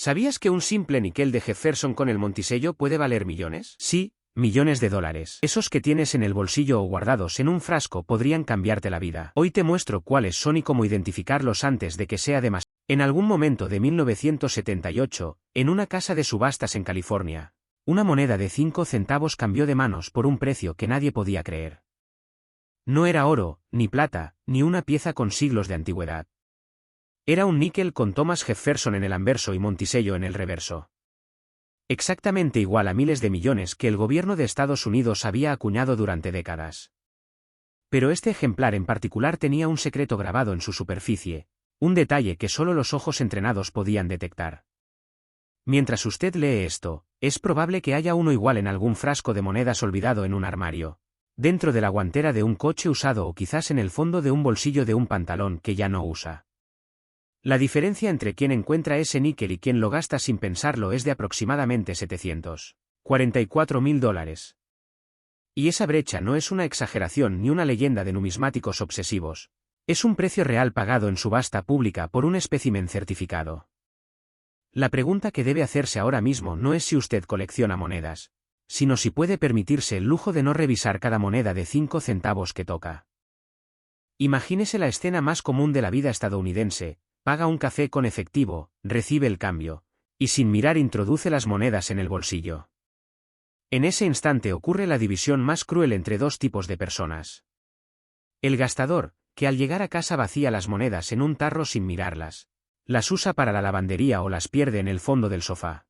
¿Sabías que un simple níquel de Jefferson con el Monticello puede valer millones? Sí, millones de dólares. Esos que tienes en el bolsillo o guardados en un frasco podrían cambiarte la vida. Hoy te muestro cuáles son y cómo identificarlos antes de que sea demasiado. En algún momento de 1978, en una casa de subastas en California, una moneda de 5 centavos cambió de manos por un precio que nadie podía creer. No era oro, ni plata, ni una pieza con siglos de antigüedad. Era un níquel con Thomas Jefferson en el anverso y Monticello en el reverso. Exactamente igual a miles de millones que el gobierno de Estados Unidos había acuñado durante décadas. Pero este ejemplar en particular tenía un secreto grabado en su superficie, un detalle que solo los ojos entrenados podían detectar. Mientras usted lee esto, es probable que haya uno igual en algún frasco de monedas olvidado en un armario, dentro de la guantera de un coche usado o quizás en el fondo de un bolsillo de un pantalón que ya no usa. La diferencia entre quien encuentra ese níquel y quien lo gasta sin pensarlo es de aproximadamente $744.000. Y esa brecha no es una exageración ni una leyenda de numismáticos obsesivos. Es un precio real pagado en subasta pública por un espécimen certificado. La pregunta que debe hacerse ahora mismo no es si usted colecciona monedas, sino si puede permitirse el lujo de no revisar cada moneda de 5 centavos que toca. Imagínese la escena más común de la vida estadounidense. Paga un café con efectivo, recibe el cambio, y sin mirar introduce las monedas en el bolsillo. En ese instante ocurre la división más cruel entre dos tipos de personas. El gastador, que al llegar a casa vacía las monedas en un tarro sin mirarlas, las usa para la lavandería o las pierde en el fondo del sofá.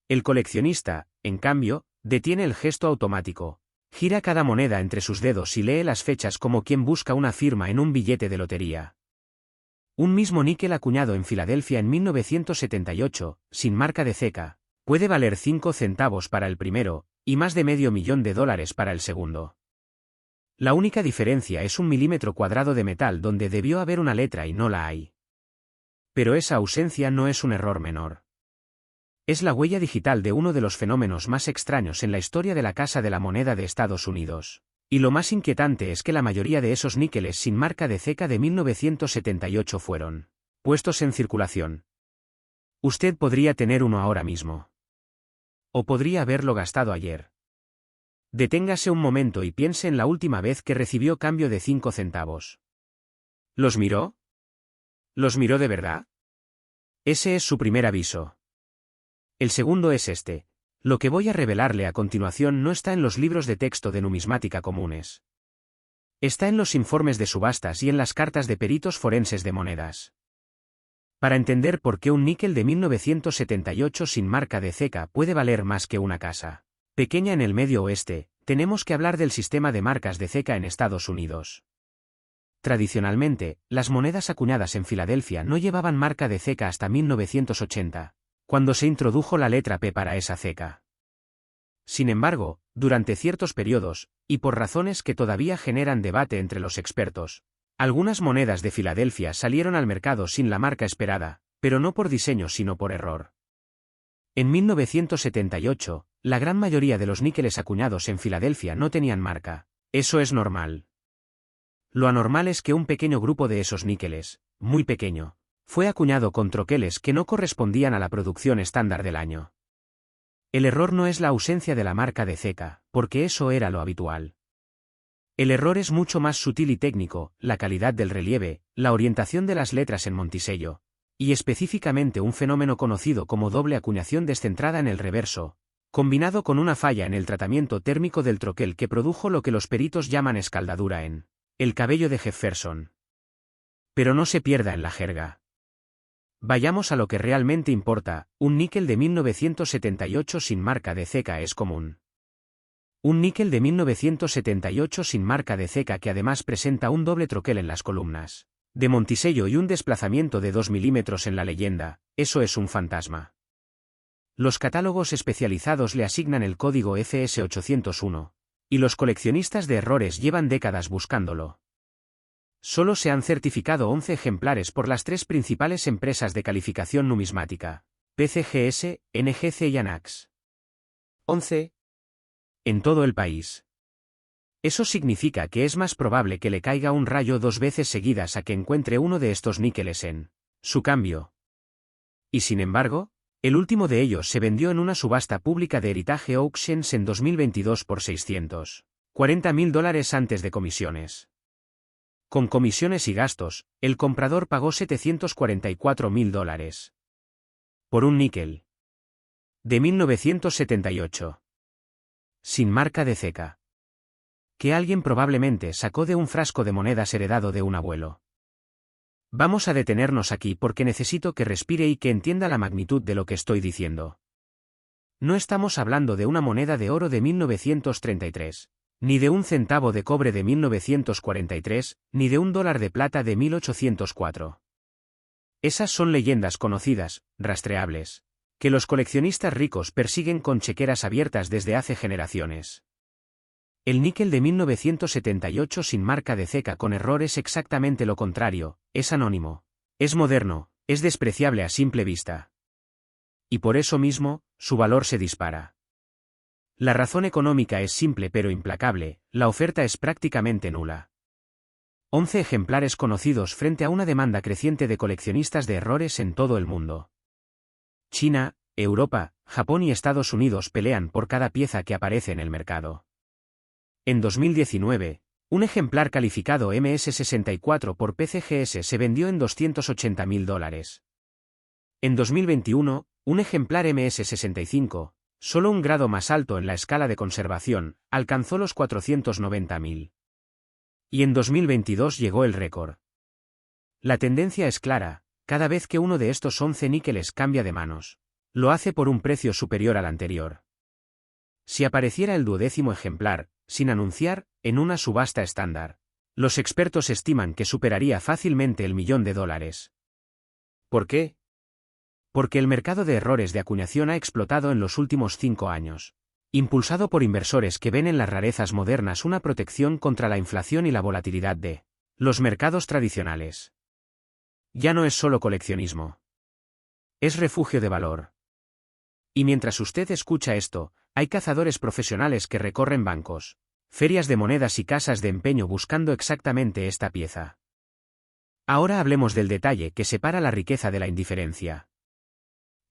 El coleccionista, en cambio, detiene el gesto automático, gira cada moneda entre sus dedos y lee las fechas como quien busca una firma en un billete de lotería. Un mismo níquel acuñado en Filadelfia en 1978, sin marca de ceca, puede valer 5 centavos para el primero, y más de $500,000 para el segundo. La única diferencia es un milímetro cuadrado de metal donde debió haber una letra y no la hay. Pero esa ausencia no es un error menor. Es la huella digital de uno de los fenómenos más extraños en la historia de la Casa de la Moneda de Estados Unidos. Y lo más inquietante es que la mayoría de esos níqueles sin marca de ceca de 1978 fueron puestos en circulación. Usted podría tener uno ahora mismo. O podría haberlo gastado ayer. Deténgase un momento y piense en la última vez que recibió cambio de 5 centavos. ¿Los miró? ¿Los miró de verdad? Ese es su primer aviso. El segundo es este. Lo que voy a revelarle a continuación no está en los libros de texto de numismática comunes. Está en los informes de subastas y en las cartas de peritos forenses de monedas. Para entender por qué un níquel de 1978 sin marca de ceca puede valer más que una casa pequeña en el Medio Oeste, tenemos que hablar del sistema de marcas de ceca en Estados Unidos. Tradicionalmente, las monedas acuñadas en Filadelfia no llevaban marca de ceca hasta 1980. Cuando se introdujo la letra P para esa ceca. Sin embargo, durante ciertos periodos, y por razones que todavía generan debate entre los expertos, algunas monedas de Filadelfia salieron al mercado sin la marca esperada, pero no por diseño sino por error. En 1978, la gran mayoría de los níqueles acuñados en Filadelfia no tenían marca. Eso es normal. Lo anormal es que un pequeño grupo de esos níqueles, muy pequeño, fue acuñado con troqueles que no correspondían a la producción estándar del año. El error no es la ausencia de la marca de ceca, porque eso era lo habitual. El error es mucho más sutil y técnico, la calidad del relieve, la orientación de las letras en Monticello, y específicamente un fenómeno conocido como doble acuñación descentrada en el reverso, combinado con una falla en el tratamiento térmico del troquel que produjo lo que los peritos llaman escaldadura en el cabello de Jefferson. Pero no se pierda en la jerga. Vayamos a lo que realmente importa, un níquel de 1978 sin marca de ceca es común. Un níquel de 1978 sin marca de ceca que además presenta un doble troquel en las columnas de Monticello y un desplazamiento de 2 milímetros en la leyenda, eso es un fantasma. Los catálogos especializados le asignan el código FS801, y los coleccionistas de errores llevan décadas buscándolo. Solo se han certificado 11 ejemplares por las 3 principales empresas de calificación numismática, PCGS, NGC y ANAX. 11. En todo el país. Eso significa que es más probable que le caiga un rayo 2 veces seguidas a que encuentre uno de estos níqueles en su cambio. Y sin embargo, El último de ellos se vendió en una subasta pública de Heritage Auctions en 2022 por $640.000 antes de comisiones. Con comisiones y gastos, el comprador pagó $744.000 por un níquel de 1978, sin marca de ceca, que alguien probablemente sacó de un frasco de monedas heredado de un abuelo. Vamos a detenernos aquí porque necesito que respire y que entienda la magnitud de lo que estoy diciendo. No estamos hablando de una moneda de oro de 1933, ni de un centavo de cobre de 1943, ni de un dólar de plata de 1804. Esas son leyendas conocidas, rastreables, que los coleccionistas ricos persiguen con chequeras abiertas desde hace generaciones. El níquel de 1978 sin marca de ceca con error es exactamente lo contrario, es anónimo, es moderno, es despreciable a simple vista. Y por eso mismo, su valor se dispara. La razón económica es simple pero implacable, la oferta es prácticamente nula. 11 ejemplares conocidos frente a una demanda creciente de coleccionistas de errores en todo el mundo. China, Europa, Japón y Estados Unidos pelean por cada pieza que aparece en el mercado. En 2019, un ejemplar calificado MS64 por PCGS se vendió en $280.000. En 2021, un ejemplar MS65, solo un grado más alto en la escala de conservación, alcanzó los $490.000. Y en 2022 llegó el récord. La tendencia es clara, cada vez que uno de estos 11 níqueles cambia de manos, lo hace por un precio superior al anterior. Si apareciera el 12º ejemplar, sin anunciar, en una subasta estándar, los expertos estiman que superaría fácilmente el $1.000.000. ¿Por qué? Porque el mercado de errores de acuñación ha explotado en los últimos 5 años, impulsado por inversores que ven en las rarezas modernas una protección contra la inflación y la volatilidad de los mercados tradicionales. Ya no es solo coleccionismo. Es refugio de valor. Y mientras usted escucha esto, hay cazadores profesionales que recorren bancos, ferias de monedas y casas de empeño buscando exactamente esta pieza. Ahora hablemos del detalle que separa la riqueza de la indiferencia.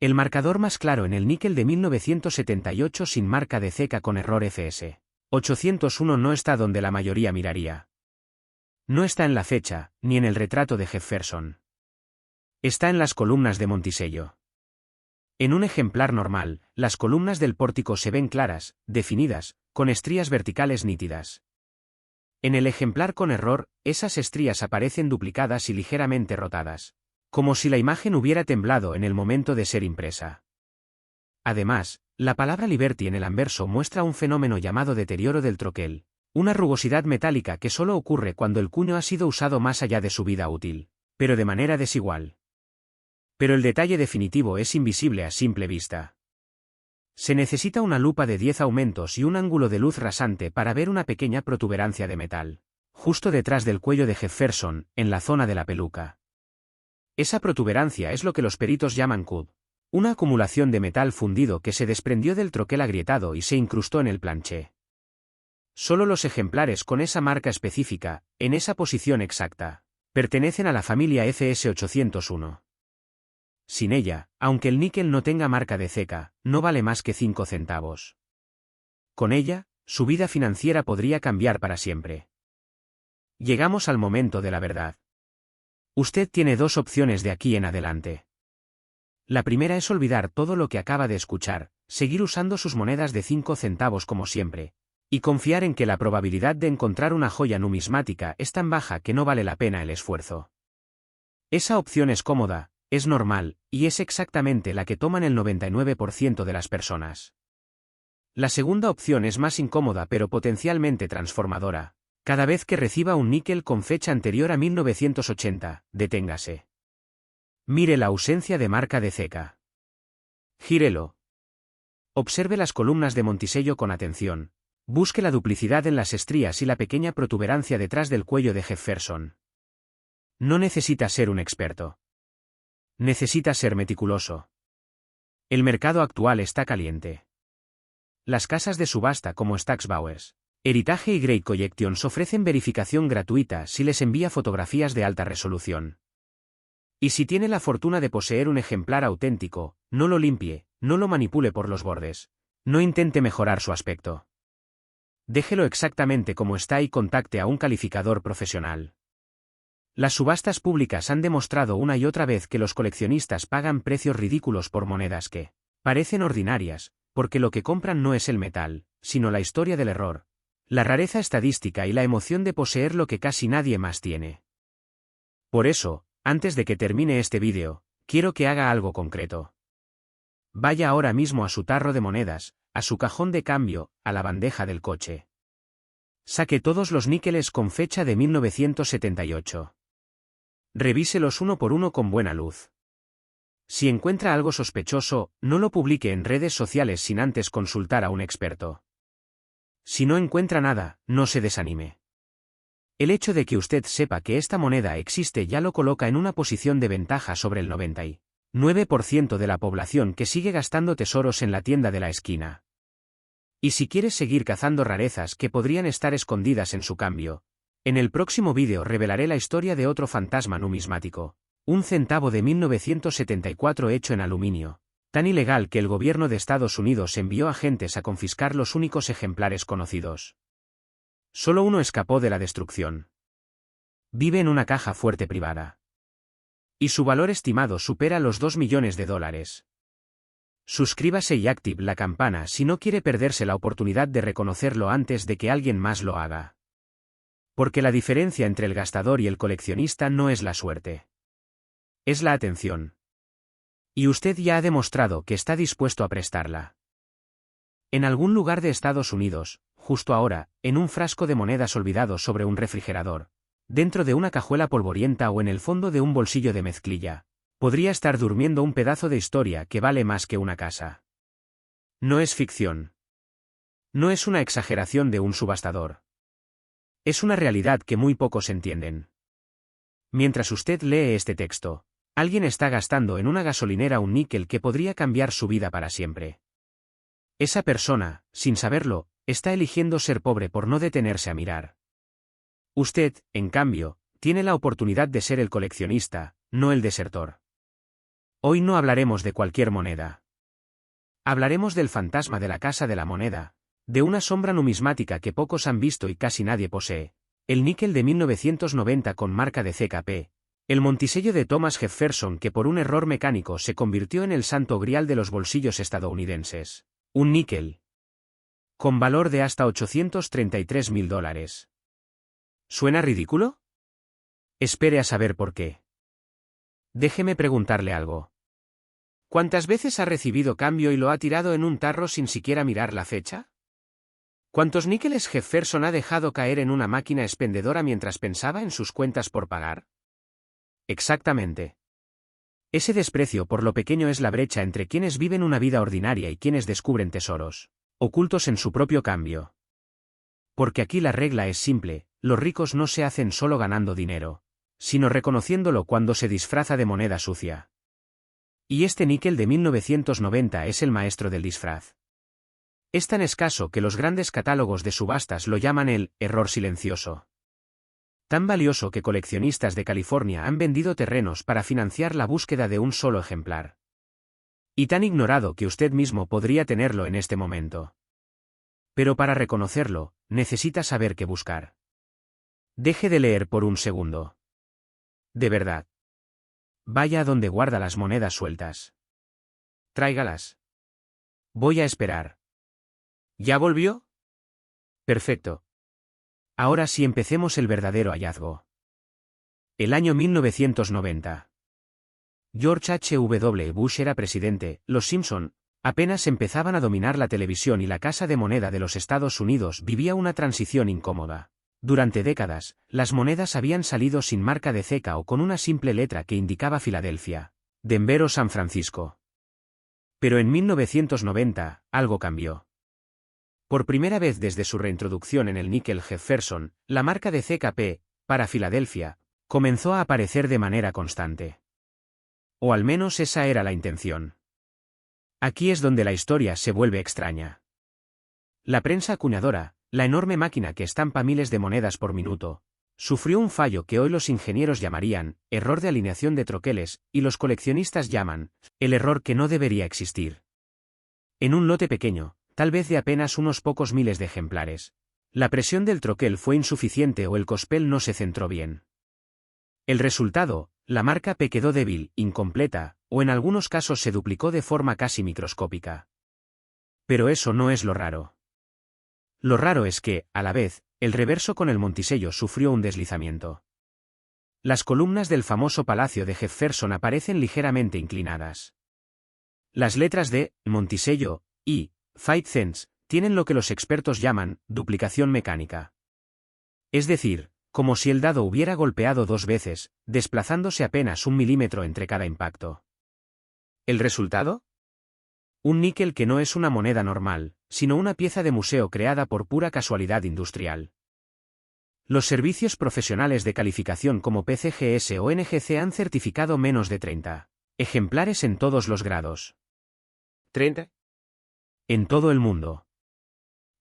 El marcador más claro en el níquel de 1978 sin marca de ceca con error FS 801 no está donde la mayoría miraría. No está en la fecha, ni en el retrato de Jefferson. Está en las columnas de Monticello. En un ejemplar normal, las columnas del pórtico se ven claras, definidas, con estrías verticales nítidas. En el ejemplar con error, esas estrías aparecen duplicadas y ligeramente rotadas, como si la imagen hubiera temblado en el momento de ser impresa. Además, la palabra Liberty en el anverso muestra un fenómeno llamado deterioro del troquel, una rugosidad metálica que solo ocurre cuando el cuño ha sido usado más allá de su vida útil, pero de manera desigual. Pero el detalle definitivo es invisible a simple vista. Se necesita una lupa de 10 aumentos y un ángulo de luz rasante para ver una pequeña protuberancia de metal, justo detrás del cuello de Jefferson, en la zona de la peluca. Esa protuberancia es lo que los peritos llaman cud, una acumulación de metal fundido que se desprendió del troquel agrietado y se incrustó en el planché. Solo los ejemplares con esa marca específica, en esa posición exacta, pertenecen a la familia FS 801. Sin ella, aunque el níquel no tenga marca de ceca, no vale más que 5 centavos. Con ella, su vida financiera podría cambiar para siempre. Llegamos al momento de la verdad. Usted tiene 2 opciones de aquí en adelante. La primera es olvidar todo lo que acaba de escuchar, seguir usando sus monedas de 5 centavos como siempre, y confiar en que la probabilidad de encontrar una joya numismática es tan baja que no vale la pena el esfuerzo. Esa opción es cómoda, es normal, y es exactamente la que toman el 99% de las personas. La segunda opción es más incómoda pero potencialmente transformadora. Cada vez que reciba un níquel con fecha anterior a 1980, deténgase. Mire la ausencia de marca de ceca. Gírelo. Observe las columnas de Monticello con atención. Busque la duplicidad en las estrías y la pequeña protuberancia detrás del cuello de Jefferson. No necesita ser un experto. Necesita ser meticuloso. El mercado actual está caliente. Las casas de subasta como Stack's Bowers, Heritage y Great Collections ofrecen verificación gratuita si les envía fotografías de alta resolución. Y si tiene la fortuna de poseer un ejemplar auténtico, no lo limpie, no lo manipule por los bordes. No intente mejorar su aspecto. Déjelo exactamente como está y contacte a un calificador profesional. Las subastas públicas han demostrado una y otra vez que los coleccionistas pagan precios ridículos por monedas que parecen ordinarias, porque lo que compran no es el metal, sino la historia del error, la rareza estadística y la emoción de poseer lo que casi nadie más tiene. Por eso, antes de que termine este vídeo, quiero que haga algo concreto. Vaya ahora mismo a su tarro de monedas, a su cajón de cambio, a la bandeja del coche. Saque todos los níqueles con fecha de 1978. Revíselos uno por uno con buena luz. Si encuentra algo sospechoso, no lo publique en redes sociales sin antes consultar a un experto. Si no encuentra nada, no se desanime. El hecho de que usted sepa que esta moneda existe ya lo coloca en una posición de ventaja sobre el 99% de la población que sigue gastando tesoros en la tienda de la esquina. Y si quieres seguir cazando rarezas que podrían estar escondidas en su cambio, en el próximo vídeo revelaré la historia de otro fantasma numismático, un centavo de 1974 hecho en aluminio, tan ilegal que el gobierno de Estados Unidos envió agentes a confiscar los únicos ejemplares conocidos. Solo uno escapó de la destrucción. Vive en una caja fuerte privada. Y su valor estimado supera los $2 millones. Suscríbase y active la campana si no quiere perderse la oportunidad de reconocerlo antes de que alguien más lo haga. Porque la diferencia entre el gastador y el coleccionista no es la suerte. Es la atención. Y usted ya ha demostrado que está dispuesto a prestarla. En algún lugar de Estados Unidos, justo ahora, en un frasco de monedas olvidado sobre un refrigerador, dentro de una cajuela polvorienta o en el fondo de un bolsillo de mezclilla, podría estar durmiendo un pedazo de historia que vale más que una casa. No es ficción. No es una exageración de un subastador. Es una realidad que muy pocos entienden. Mientras usted lee este texto, alguien está gastando en una gasolinera un níquel que podría cambiar su vida para siempre. Esa persona, sin saberlo, está eligiendo ser pobre por no detenerse a mirar. Usted, en cambio, tiene la oportunidad de ser el coleccionista, no el desertor. Hoy no hablaremos de cualquier moneda. Hablaremos del fantasma de la Casa de la Moneda, de una sombra numismática que pocos han visto y casi nadie posee, el níquel de 1990 con marca de CKP, el montisello de Thomas Jefferson que por un error mecánico se convirtió en el santo grial de los bolsillos estadounidenses, un níquel con valor de hasta $833.000. ¿Suena ridículo? Espere a saber por qué. Déjeme preguntarle algo. ¿Cuántas veces ha recibido cambio y lo ha tirado en un tarro sin siquiera mirar la fecha? ¿Cuántos níqueles Jefferson ha dejado caer en una máquina expendedora mientras pensaba en sus cuentas por pagar? Exactamente. Ese desprecio por lo pequeño es la brecha entre quienes viven una vida ordinaria y quienes descubren tesoros ocultos en su propio cambio. Porque aquí la regla es simple, los ricos no se hacen solo ganando dinero, sino reconociéndolo cuando se disfraza de moneda sucia. Y este níquel de 1990 es el maestro del disfraz. Es tan escaso que los grandes catálogos de subastas lo llaman el error silencioso. Tan valioso que coleccionistas de California han vendido terrenos para financiar la búsqueda de un solo ejemplar. Y tan ignorado que usted mismo podría tenerlo en este momento. Pero para reconocerlo, necesita saber qué buscar. Deje de leer por un segundo. De verdad. Vaya a donde guarda las monedas sueltas. Tráigalas. Voy a esperar. ¿Ya volvió? Perfecto. Ahora sí empecemos el verdadero hallazgo. El año 1990. George H.W. Bush era presidente, los Simpson apenas empezaban a dominar la televisión y la Casa de Moneda de los Estados Unidos vivía una transición incómoda. Durante décadas, las monedas habían salido sin marca de ceca o con una simple letra que indicaba Filadelfia, Denver o San Francisco. Pero en 1990, algo cambió. Por primera vez desde su reintroducción en el níquel Jefferson, la marca de CKP, para Filadelfia, comenzó a aparecer de manera constante. O al menos esa era la intención. Aquí es donde la historia se vuelve extraña. La prensa acuñadora, la enorme máquina que estampa miles de monedas por minuto, Sufrió un fallo que hoy los ingenieros llamarían error de alineación de troqueles y los coleccionistas llaman el error que no debería existir. En un lote pequeño, tal vez de apenas unos pocos miles de ejemplares, la presión del troquel fue insuficiente o el cospel no se centró bien. El resultado, la marca P quedó débil, incompleta, o en algunos casos se duplicó de forma casi microscópica. Pero eso no es lo raro. Lo raro es que, a la vez, el reverso con el Monticello sufrió un deslizamiento. Las columnas del famoso Palacio de Jefferson aparecen ligeramente inclinadas. Las letras de Monticello y Five Cents tienen lo que los expertos llaman duplicación mecánica. Es decir, como si el dado hubiera golpeado 2 veces, desplazándose apenas 1 milímetro entre cada impacto. ¿El resultado? Un níquel que no es una moneda normal, sino una pieza de museo creada por pura casualidad industrial. Los servicios profesionales de calificación como PCGS o NGC han certificado menos de 30 ejemplares en todos los grados. ¿30? En todo el mundo.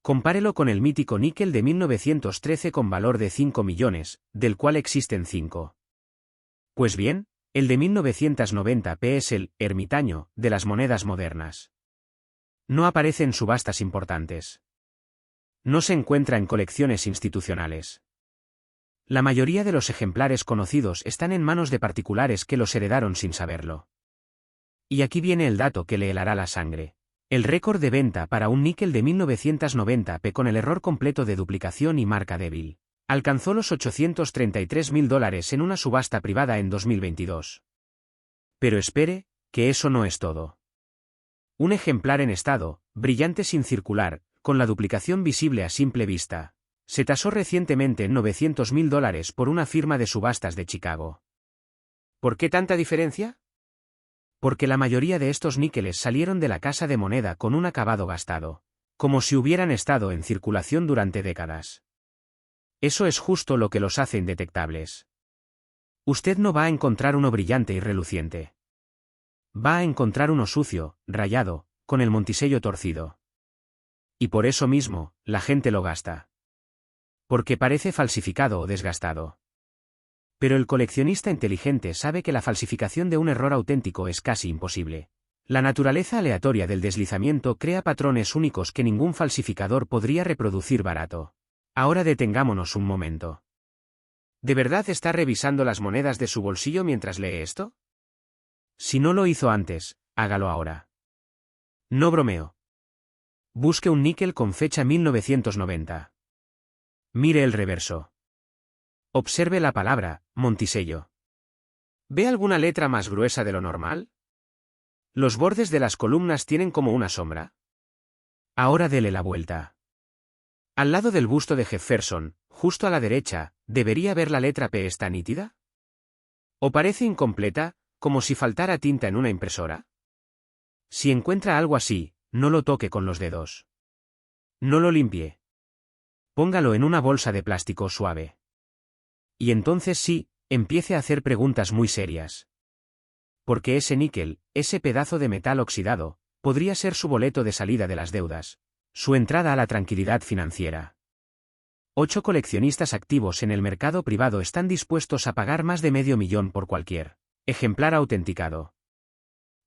Compárelo con el mítico níquel de 1913 con valor de 5 millones, del cual existen 5. Pues bien, el de 1990p es el ermitaño de las monedas modernas. No aparece en subastas importantes. No se encuentra en colecciones institucionales. La mayoría de los ejemplares conocidos están en manos de particulares que los heredaron sin saberlo. Y aquí viene el dato que le helará la sangre. El récord de venta para un níquel de 1990p con el error completo de duplicación y marca débil alcanzó los $833.000 en una subasta privada en 2022. Pero espere, que eso no es todo. Un ejemplar en estado, brillante sin circular, con la duplicación visible a simple vista, se tasó recientemente en $900.000 por una firma de subastas de Chicago. ¿Por qué tanta diferencia? Porque la mayoría de estos níqueles salieron de la casa de moneda con un acabado gastado, como si hubieran estado en circulación durante décadas. Eso es justo lo que los hace indetectables. Usted no va a encontrar uno brillante y reluciente. Va a encontrar uno sucio, rayado, con el Monticello torcido. Y por eso mismo, la gente lo gasta. Porque parece falsificado o desgastado. Pero el coleccionista inteligente sabe que la falsificación de un error auténtico es casi imposible. La naturaleza aleatoria del deslizamiento crea patrones únicos que ningún falsificador podría reproducir barato. Ahora detengámonos un momento. ¿De verdad está revisando las monedas de su bolsillo mientras lee esto? Si no lo hizo antes, hágalo ahora. No bromeo. Busque un níquel con fecha 1990. Mire el reverso. Observe la palabra, Monticello. ¿Ve alguna letra más gruesa de lo normal? ¿Los bordes de las columnas tienen como una sombra? Ahora dele la vuelta. Al lado del busto de Jefferson, justo a la derecha, ¿debería ver la letra P está nítida? ¿O parece incompleta, como si faltara tinta en una impresora? Si encuentra algo así, no lo toque con los dedos. No lo limpie. Póngalo en una bolsa de plástico suave. Y entonces sí, empiece a hacer preguntas muy serias. Porque ese níquel, ese pedazo de metal oxidado, podría ser su boleto de salida de las deudas, su entrada a la tranquilidad financiera. 8 coleccionistas activos en el mercado privado están dispuestos a pagar más de $500,000 por cualquier ejemplar autenticado.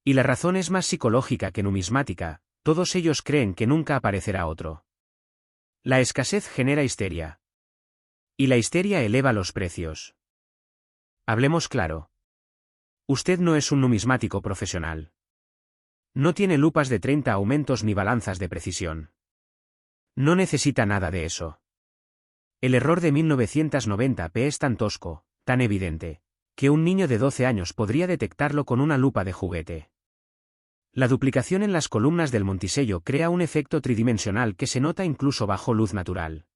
Y la razón es más psicológica que numismática, todos ellos creen que nunca aparecerá otro. La escasez genera histeria. Y la histeria eleva los precios. Hablemos claro. Usted no es un numismático profesional. No tiene lupas de 30 aumentos ni balanzas de precisión. No necesita nada de eso. El error de 1990p es tan tosco, tan evidente, que un niño de 12 años podría detectarlo con una lupa de juguete. La duplicación en las columnas del Monticello crea un efecto tridimensional que se nota incluso bajo luz natural.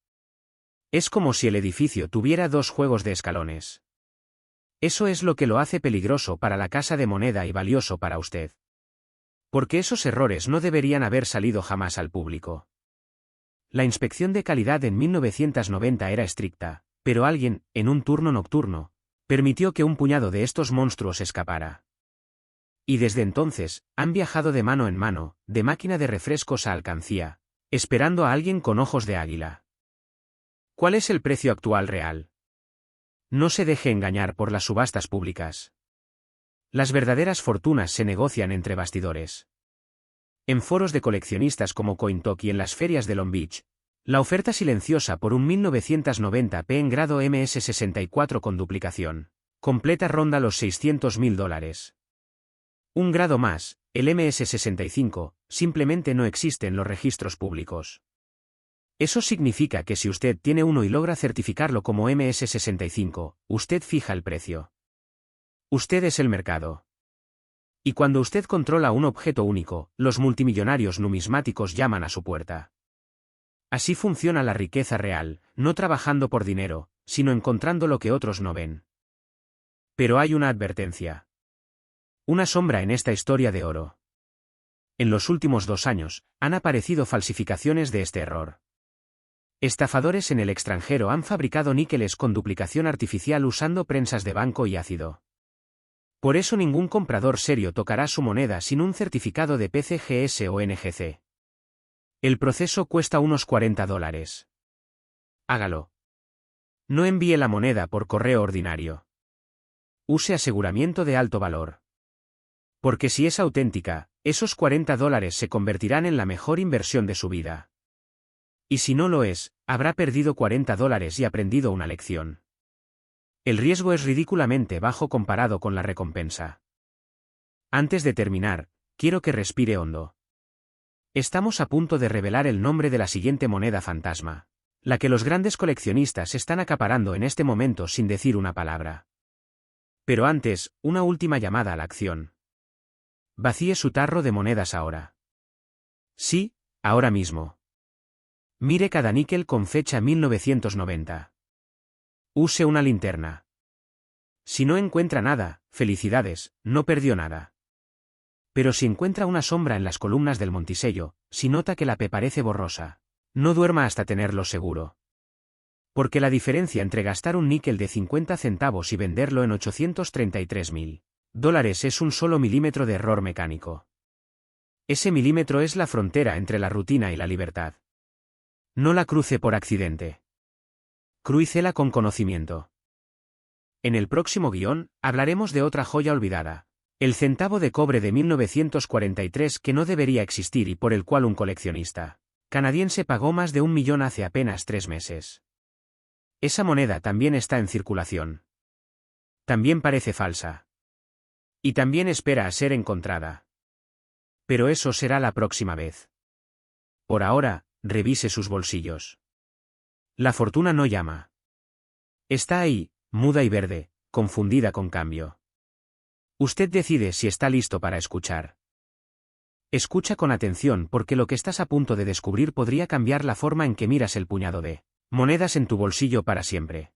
Es como si el edificio tuviera 2 juegos de escalones. Eso es lo que lo hace peligroso para la casa de moneda y valioso para usted. Porque esos errores no deberían haber salido jamás al público. La inspección de calidad en 1990 era estricta, pero alguien, en un turno nocturno, permitió que un puñado de estos monstruos escapara. Y desde entonces, han viajado de mano en mano, de máquina de refrescos a alcancía, esperando a alguien con ojos de águila. ¿Cuál es el precio actual real? No se deje engañar por las subastas públicas. Las verdaderas fortunas se negocian entre bastidores. En foros de coleccionistas como CoinTalk y en las ferias de Long Beach, la oferta silenciosa por un 1990p en grado MS64 con duplicación completa ronda los $600.000. Un grado más, el MS65, simplemente no existe en los registros públicos. Eso significa que si usted tiene uno y logra certificarlo como MS65, usted fija el precio. Usted es el mercado. Y cuando usted controla un objeto único, los multimillonarios numismáticos llaman a su puerta. Así funciona la riqueza real, no trabajando por dinero, sino encontrando lo que otros no ven. Pero hay una advertencia. Una sombra en esta historia de oro. En los últimos 2 años, han aparecido falsificaciones de este error. Estafadores en el extranjero han fabricado níqueles con duplicación artificial usando prensas de banco y ácido. Por eso ningún comprador serio tocará su moneda sin un certificado de PCGS o NGC. El proceso cuesta unos $40. Hágalo. No envíe la moneda por correo ordinario. Use aseguramiento de alto valor. Porque si es auténtica, esos $40 se convertirán en la mejor inversión de su vida. Y si no lo es, habrá perdido $40 y aprendido una lección. El riesgo es ridículamente bajo comparado con la recompensa. Antes de terminar, quiero que respire hondo. Estamos a punto de revelar el nombre de la siguiente moneda fantasma, la que los grandes coleccionistas están acaparando en este momento sin decir una palabra. Pero antes, una última llamada a la acción. Vacíe su tarro de monedas ahora. Sí, ahora mismo. Mire cada níquel con fecha 1990. Use una linterna. Si no encuentra nada, felicidades, no perdió nada. Pero si encuentra una sombra en las columnas del Monticello, si nota que la P parece borrosa, no duerma hasta tenerlo seguro. Porque la diferencia entre gastar un níquel de 50 centavos y venderlo en $833.000 es un solo milímetro de error mecánico. Ese milímetro es la frontera entre la rutina y la libertad. No la cruce por accidente. Crúicela con conocimiento. En el próximo guión, hablaremos de otra joya olvidada, el centavo de cobre de 1943 que no debería existir y por el cual un coleccionista canadiense pagó más de $1 millón hace apenas 3 meses. Esa moneda también está en circulación. También parece falsa. Y también espera a ser encontrada. Pero eso será la próxima vez. Por ahora, revise sus bolsillos. La fortuna no llama. Está ahí, muda y verde, confundida con cambio. Usted decide si está listo para escuchar. Escucha con atención porque lo que estás a punto de descubrir podría cambiar la forma en que miras el puñado de monedas en tu bolsillo para siempre.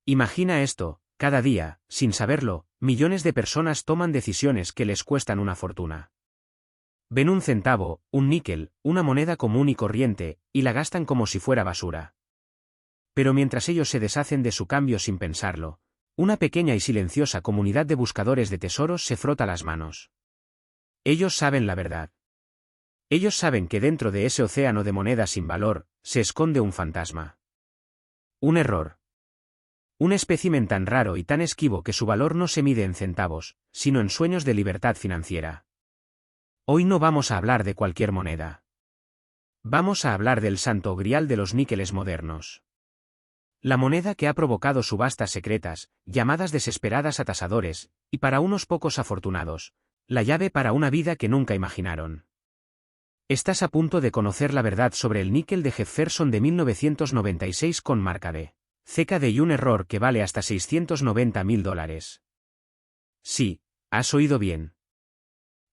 Imagina esto, cada día, sin saberlo, millones de personas toman decisiones que les cuestan una fortuna. Ven un centavo, un níquel, una moneda común y corriente, y la gastan como si fuera basura. Pero mientras ellos se deshacen de su cambio sin pensarlo, una pequeña y silenciosa comunidad de buscadores de tesoros se frota las manos. Ellos saben la verdad. Ellos saben que dentro de ese océano de monedas sin valor, se esconde un fantasma. Un error. Un espécimen tan raro y tan esquivo que su valor no se mide en centavos, sino en sueños de libertad financiera. Hoy no vamos a hablar de cualquier moneda. Vamos a hablar del santo grial de los níqueles modernos. La moneda que ha provocado subastas secretas, llamadas desesperadas a tasadores, y para unos pocos afortunados, la llave para una vida que nunca imaginaron. Estás a punto de conocer la verdad sobre el níquel de Jefferson de 1996 con marca de CKD y un error que vale hasta $690.000. Sí, has oído bien.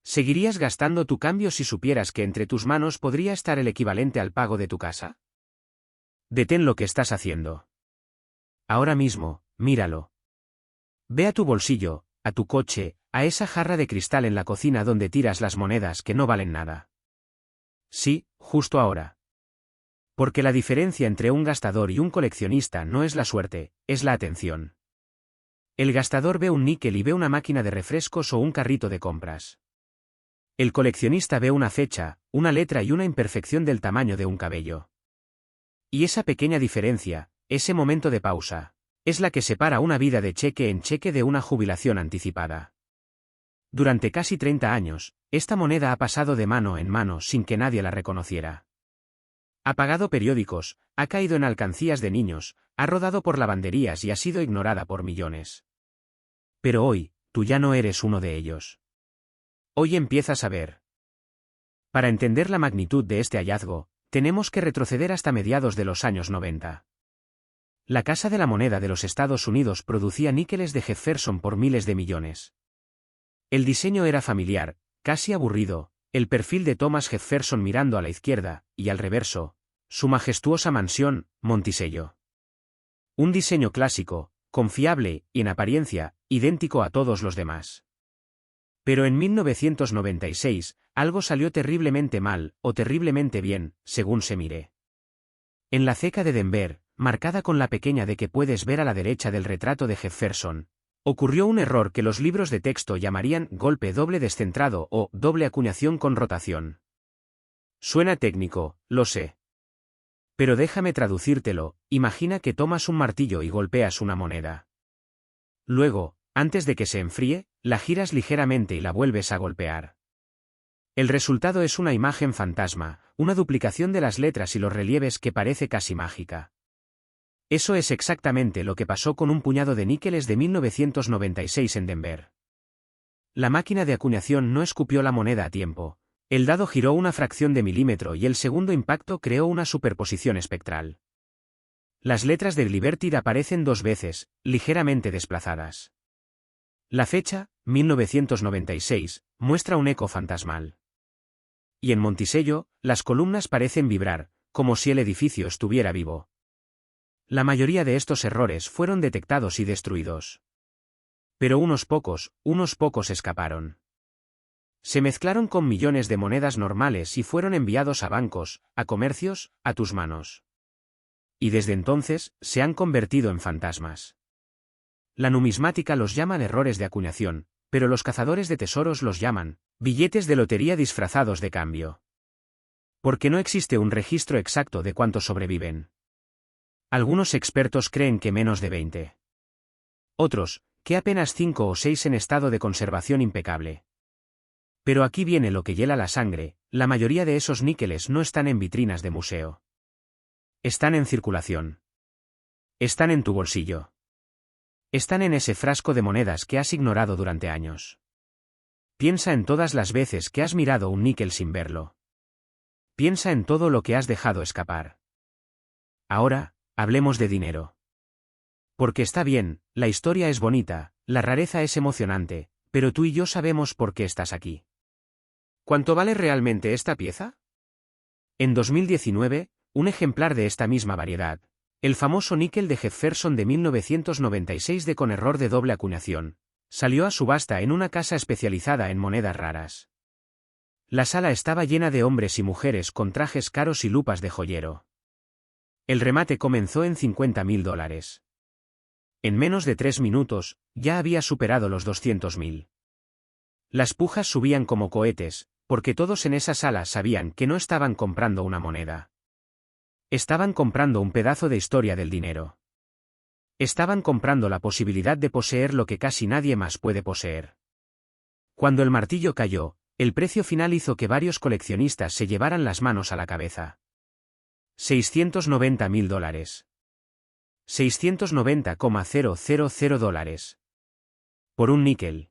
¿Seguirías gastando tu cambio si supieras que entre tus manos podría estar el equivalente al pago de tu casa? Detén lo que estás haciendo. Ahora mismo, míralo. Ve a tu bolsillo, a tu coche, a esa jarra de cristal en la cocina donde tiras las monedas que no valen nada. Sí, justo ahora. Porque la diferencia entre un gastador y un coleccionista no es la suerte, es la atención. El gastador ve un níquel y ve una máquina de refrescos o un carrito de compras. El coleccionista ve una fecha, una letra y una imperfección del tamaño de un cabello. Y esa pequeña diferencia, ese momento de pausa, Es la que separa una vida de cheque en cheque de una jubilación anticipada. Durante casi 30 años, esta moneda ha pasado de mano en mano sin que nadie la reconociera. Ha pagado periódicos, ha caído en alcancías de niños, ha rodado por lavanderías y ha sido ignorada por millones. Pero hoy, tú ya no eres uno de ellos. Hoy empiezas a ver. Para entender la magnitud de este hallazgo, tenemos que retroceder hasta mediados de los años 90. La Casa de la Moneda de los Estados Unidos producía níqueles de Jefferson por miles de millones. El diseño era familiar, casi aburrido, el perfil de Thomas Jefferson mirando a la izquierda, y al reverso, su majestuosa mansión, Monticello. Un diseño clásico, confiable, y en apariencia, idéntico a todos los demás. Pero en 1996, algo salió terriblemente mal, o terriblemente bien, según se mire. En la ceca de Denver, marcada con la pequeña D que puedes ver a la derecha del retrato de Jefferson, ocurrió un error que los libros de texto llamarían golpe doble descentrado o doble acuñación con rotación. Suena técnico, lo sé. Pero déjame traducírtelo, imagina que tomas un martillo y golpeas una moneda. Luego, antes de que se enfríe, la giras ligeramente y la vuelves a golpear. El resultado es una imagen fantasma, una duplicación de las letras y los relieves que parece casi mágica. Eso es exactamente lo que pasó con un puñado de níqueles de 1996 en Denver. La máquina de acuñación no escupió la moneda a tiempo. El dado giró una fracción de milímetro y el segundo impacto creó una superposición espectral. Las letras de Liberty aparecen dos veces, ligeramente desplazadas. La fecha, 1996, muestra un eco fantasmal. Y en Monticello, las columnas parecen vibrar, como si el edificio estuviera vivo. La mayoría de estos errores fueron detectados y destruidos. Pero unos pocos escaparon. Se mezclaron con millones de monedas normales y fueron enviados a bancos, a comercios, a tus manos. Y desde entonces, se han convertido en fantasmas. La numismática los llaman errores de acuñación, pero los cazadores de tesoros los llaman billetes de lotería disfrazados de cambio. Porque no existe un registro exacto de cuántos sobreviven. Algunos expertos creen que menos de 20. Otros, que apenas 5 o 6 en estado de conservación impecable. Pero aquí viene lo que hiela la sangre, la mayoría de esos níqueles no están en vitrinas de museo. Están en circulación. Están en tu bolsillo. Están en ese frasco de monedas que has ignorado durante años. Piensa en todas las veces que has mirado un níquel sin verlo. Piensa en todo lo que has dejado escapar. Ahora, hablemos de dinero. Porque está bien, la historia es bonita, la rareza es emocionante, pero tú y yo sabemos por qué estás aquí. ¿Cuánto vale realmente esta pieza? En 2019, un ejemplar de esta misma variedad, el famoso níquel de Jefferson de 1996 con error de doble acuñación, salió a subasta en una casa especializada en monedas raras. La sala estaba llena de hombres y mujeres con trajes caros y lupas de joyero. El remate comenzó en $50.000. En menos de 3 minutos, ya había superado los 200.000. Las pujas subían como cohetes, porque todos en esa sala sabían que no estaban comprando una moneda. Estaban comprando un pedazo de historia del dinero. Estaban comprando la posibilidad de poseer lo que casi nadie más puede poseer. Cuando el martillo cayó, el precio final hizo que varios coleccionistas se llevaran las manos a la cabeza. $690.000. $690,000. Por un níquel.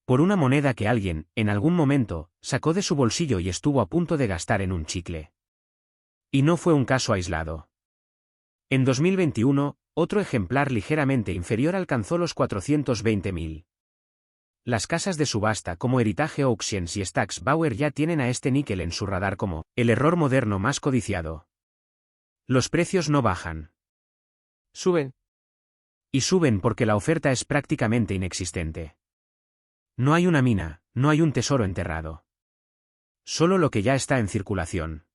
Por una moneda que alguien, en algún momento, sacó de su bolsillo y estuvo a punto de gastar en un chicle. Y no fue un caso aislado. En 2021, otro ejemplar ligeramente inferior alcanzó los 420.000. Las casas de subasta como Heritage Auctions y Stack's Bauer ya tienen a este níquel en su radar como el error moderno más codiciado. Los precios no bajan. Suben. Y suben porque la oferta es prácticamente inexistente. No hay una mina, no hay un tesoro enterrado. Solo lo que ya está en circulación.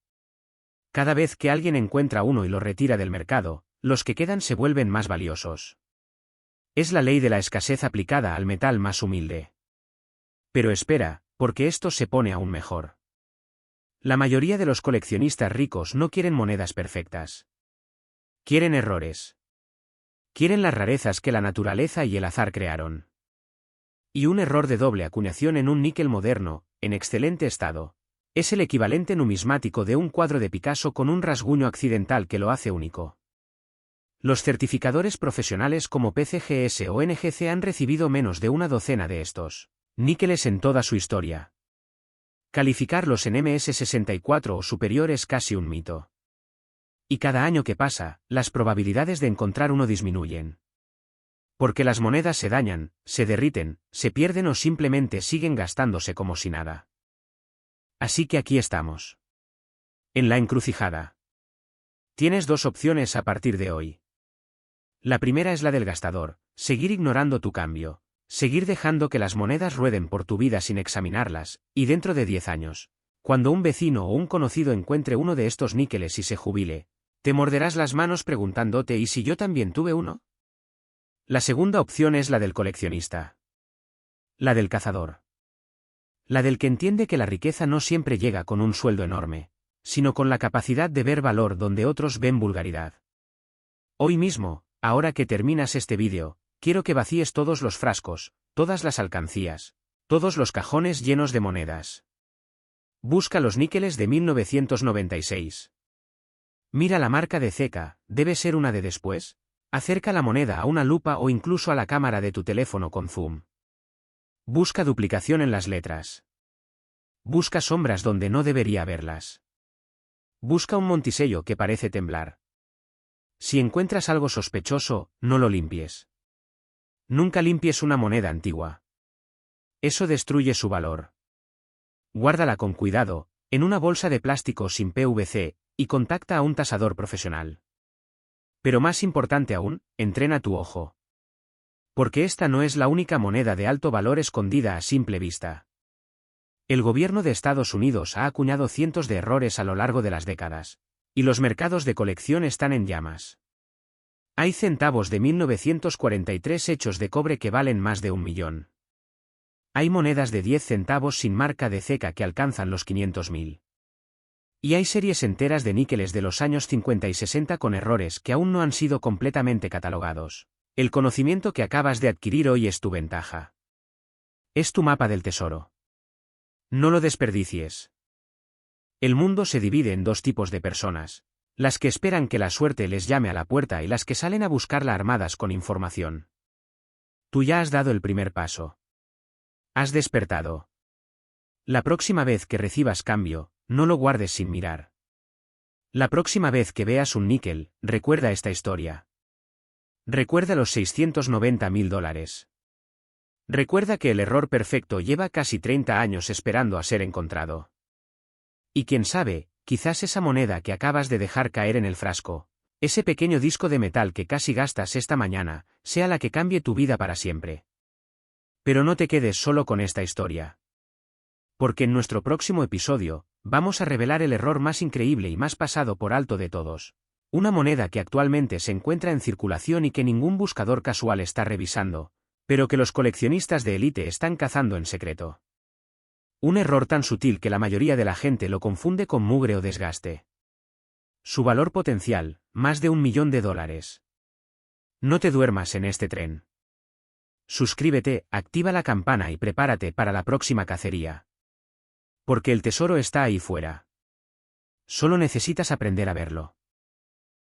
Cada vez que alguien encuentra uno y lo retira del mercado, los que quedan se vuelven más valiosos. Es la ley de la escasez aplicada al metal más humilde. Pero espera, porque esto se pone aún mejor. La mayoría de los coleccionistas ricos no quieren monedas perfectas. Quieren errores. Quieren las rarezas que la naturaleza y el azar crearon. Y un error de doble acuñación en un níquel moderno, en excelente estado. Es el equivalente numismático de un cuadro de Picasso con un rasguño accidental que lo hace único. Los certificadores profesionales como PCGS o NGC han recibido menos de una docena de estos níqueles en toda su historia. Calificarlos en MS64 o superior es casi un mito. Y cada año que pasa, las probabilidades de encontrar uno disminuyen. Porque las monedas se dañan, se derriten, se pierden o simplemente siguen gastándose como si nada. Así que aquí estamos. En la encrucijada. Tienes dos opciones a partir de hoy. La primera es la del gastador, seguir ignorando tu cambio, seguir dejando que las monedas rueden por tu vida sin examinarlas, y dentro de 10 años, cuando un vecino o un conocido encuentre uno de estos níqueles y se jubile, te morderás las manos preguntándote ¿y si yo también tuve uno? La segunda opción es la del coleccionista. La del cazador. La del que entiende que la riqueza no siempre llega con un sueldo enorme, sino con la capacidad de ver valor donde otros ven vulgaridad. Hoy mismo, ahora que terminas este vídeo, quiero que vacíes todos los frascos, todas las alcancías, todos los cajones llenos de monedas. Busca los níqueles de 1996. Mira la marca de ceca, debe ser una de después. Acerca la moneda a una lupa o incluso a la cámara de tu teléfono con zoom. Busca duplicación en las letras. Busca sombras donde no debería haberlas. Busca un montisello que parece temblar. Si encuentras algo sospechoso, no lo limpies. Nunca limpies una moneda antigua. Eso destruye su valor. Guárdala con cuidado, en una bolsa de plástico sin PVC, y contacta a un tasador profesional. Pero más importante aún, entrena tu ojo. Porque esta no es la única moneda de alto valor escondida a simple vista. El gobierno de Estados Unidos ha acuñado cientos de errores a lo largo de las décadas, y los mercados de colección están en llamas. Hay centavos de 1943 hechos de cobre que valen más de 1 millón. Hay monedas de 10 centavos sin marca de ceca que alcanzan los 500.000. Y hay series enteras de níqueles de los años 50 y 60 con errores que aún no han sido completamente catalogados. El conocimiento que acabas de adquirir hoy es tu ventaja. Es tu mapa del tesoro. No lo desperdicies. El mundo se divide en dos tipos de personas: las que esperan que la suerte les llame a la puerta y las que salen a buscarla armadas con información. Tú ya has dado el primer paso. Has despertado. La próxima vez que recibas cambio, no lo guardes sin mirar. La próxima vez que veas un níquel, recuerda esta historia. Recuerda los $690.000. Recuerda que el error perfecto lleva casi 30 años esperando a ser encontrado. Y quién sabe, quizás esa moneda que acabas de dejar caer en el frasco, ese pequeño disco de metal que casi gastas esta mañana, sea la que cambie tu vida para siempre. Pero no te quedes solo con esta historia. Porque en nuestro próximo episodio, vamos a revelar el error más increíble y más pasado por alto de todos. Una moneda que actualmente se encuentra en circulación y que ningún buscador casual está revisando, pero que los coleccionistas de élite están cazando en secreto. Un error tan sutil que la mayoría de la gente lo confunde con mugre o desgaste. Su valor potencial, más de $1 millón. No te duermas en este tren. Suscríbete, activa la campana y prepárate para la próxima cacería. Porque el tesoro está ahí fuera. Solo necesitas aprender a verlo.